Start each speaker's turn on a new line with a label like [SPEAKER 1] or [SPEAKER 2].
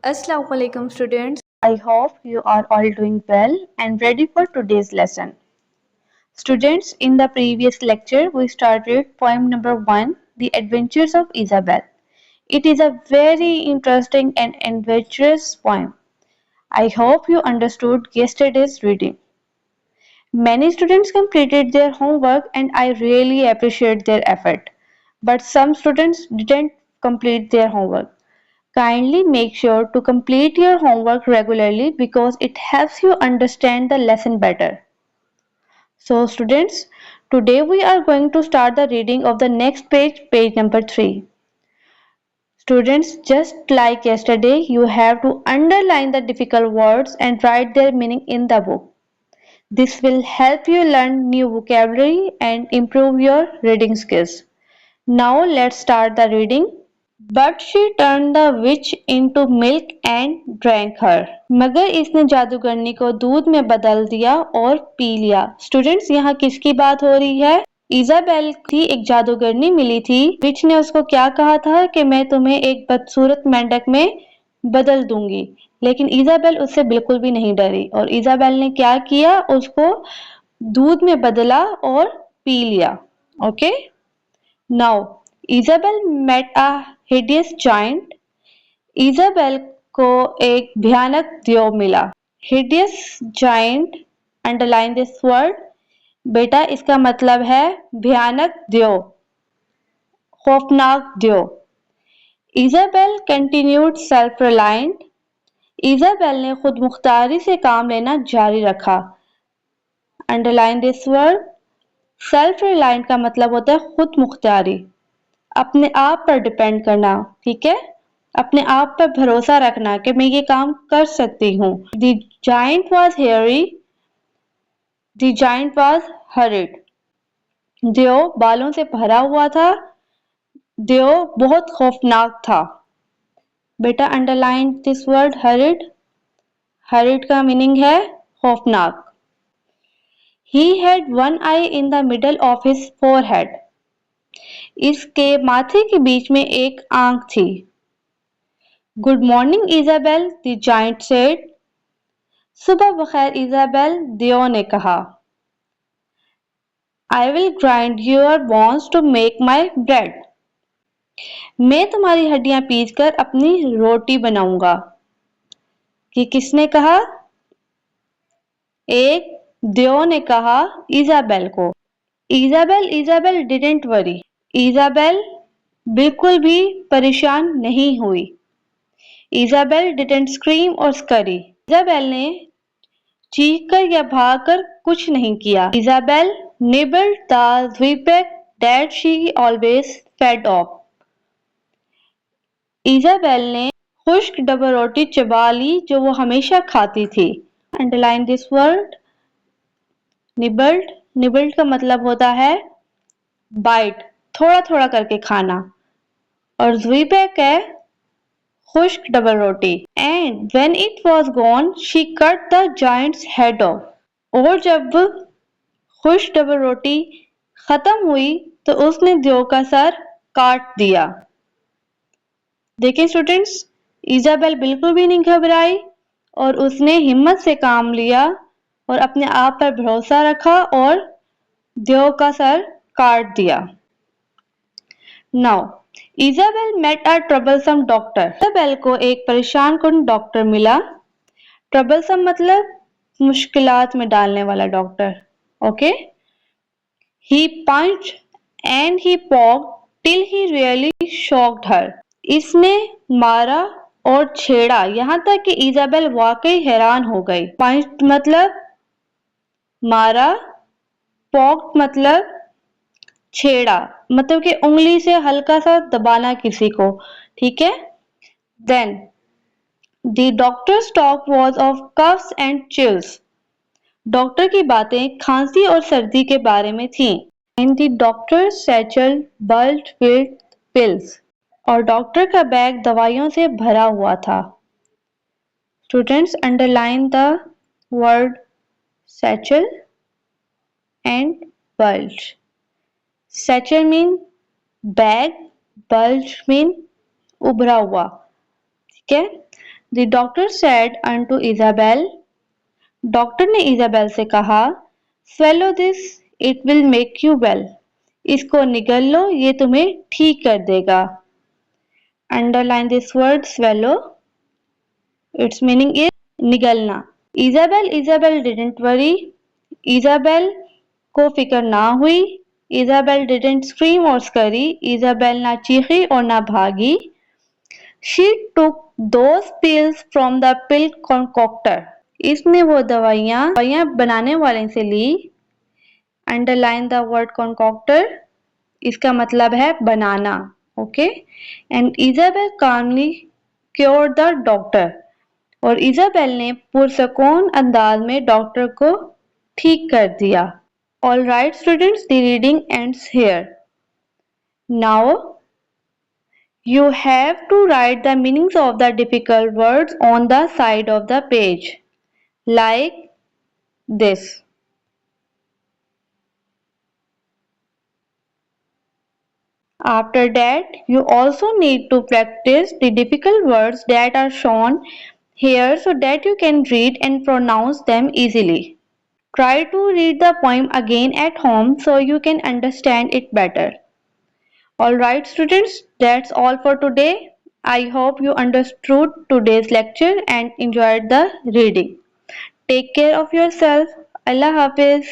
[SPEAKER 1] Assalamu alaikum students.
[SPEAKER 2] I hope you are all doing well and ready for today's lesson. Students, in the previous lecture, we started poem number 1, The Adventures of Isabel. It is a very interesting and adventurous poem. I hope you understood yesterday's reading. Many students completed their homework and I really appreciate their effort. But some students didn't complete their homework. Kindly make sure to complete your homework regularly because it helps you understand the lesson better. So, students, today we are going to start the reading of the next page, page number 3. Students, just like yesterday, you have to underline the difficult words and write their meaning in the book. This will help you learn new vocabulary and improve your reading skills. Now, let's start the reading. But she turned the witch into milk and drank her. मगर इसने जादूगरनी को दूध में बदल दिया और P लिया. Students, यहाँ किसकी बात हो रही है? इजाबेल की एक जादूगरनी मिली थी. विच ने उसको क्या कहा था कि मैं तुम्हें एक बदसूरत मेंढक में बदल दूंगी. लेकिन इजाबेल उससे बिल्कुल भी नहीं डरी और इजाबेल ने क्या किया, उसको दूध में बदला और पी लिया. Okay. Now, Isabel met a hideous giant. Isabel को एक भयानक देव मिला. Hideous giant, underline this word. बेटा, इसका मतलब है भयानक देव, खौफनाक देव. Isabel continued self-reliant. Isabel ने खुद मुख्तारी से काम लेना जारी रखा. Underline this word. Self reliant का मतलब होता है खुद मुख्तारी, अपने आप पर डिपेंड करना. ठीक है, अपने आप पर भरोसा रखना कि मैं ये काम कर सकती हूँ. The giant was hairy, the giant was horrid. देव बालों से भरा हुआ था, देव बहुत खौफनाक था. बेटा, underline this word horrid. Horrid का मीनिंग है खौफनाक. He had one eye in the middle of his forehead. इसके माथे के बीच में एक आंख थी. Good morning, Isabel, the giant said. सुबह बखैर इजाबेल, देव ने कहा. I will grind your bones to make my bread. मैं तुम्हारी हड्डियां पीसकर अपनी रोटी बनाऊंगा. कि किसने कहा? एक देव ने कहा इजाबेल को. Isabel didn't worry. इजाबेल बिल्कुल भी परेशान नहीं हुई. इजाबेल डिडंट स्क्रीम और स्करी. इजाबेल ने चीखकर या भागकर कुछ नहीं किया. Isabel nibbled the whippet that she always fed off. Isabel ने खुश्क डबल रोटी चबा ली जो वो हमेशा खाती थी. Underline this word nibbled. Nibbled का मतलब होता है बाइट, थोड़ा थोड़ा करके खाना. और ज़ुईबेक है खुश्क double roti. And when it was gone she cut the giants head of. और जब खुश्क डबल रोटी खत्म हुई तो उसने देव का सर काट दिया. देखिए स्टूडेंट्स, इजाबेल बिल्कुल भी नहीं घबराई और उसने हिम्मत से काम लिया और अपने आप पर भरोसा रखा और देव का सर काट दिया. Now Isabel met a troublesome doctor. Isabel को एक परेशान कुन डॉक्टर मिला. ट्रबलसम मतलब मुश्किलात में डालने वाला doctor. Okay. He punched and he poked till he really shocked her. इसने मारा और छेड़ा यहाँ तक कि इजाबेल वाकई हैरान हो गई. पंच मतलब मारा, पॉक्ड मतलब छेड़ा, मतलब कि उंगली से हल्का सा दबाना किसी को. ठीक है. Then the doctor's talk was of coughs and chills. Doctor की बातें खांसी और सर्दी के बारे में थी. And the doctor satchel bulged with pills. और डॉक्टर का बैग दवाइयों से भरा हुआ था. Students, underline the word satchel and bulged. Satchel mean bag, bulge mean उभरा हुआ. ठीक है. The doctor said unto Isabel, डॉक्टर ने इजाबेल से कहा, swallow this, it will make you well. इसको निगल लो, ये तुम्हें ठीक कर देगा. Underline this word swallow. Its meaning is निगलना. Isabel didn't worry. Isabel को फिक्र ना हुई. Isabel didn't scream or scurry. Isabel ना चीखी और ना भागी. She took those pills from the pill concoctor. इसने वो दवाइयाँ बनाने वाले से ली. Underline the word concoctor. इसका मतलब है बनाना. Okay? And Isabel calmly cured the doctor. और इजाबेल ने पुरसकून अंदाज में डॉक्टर को ठीक कर दिया. All right, students, the reading ends here. Now, you have to write the meanings of the difficult words on the side of the page, like this. After that, you also need to practice the difficult words that are shown here so that you can read and pronounce them easily. Try to read the poem again at home so you can understand it better. Alright students, that's all for today. I hope you understood today's lecture and enjoyed the reading. Take care of yourself. Allah Hafiz.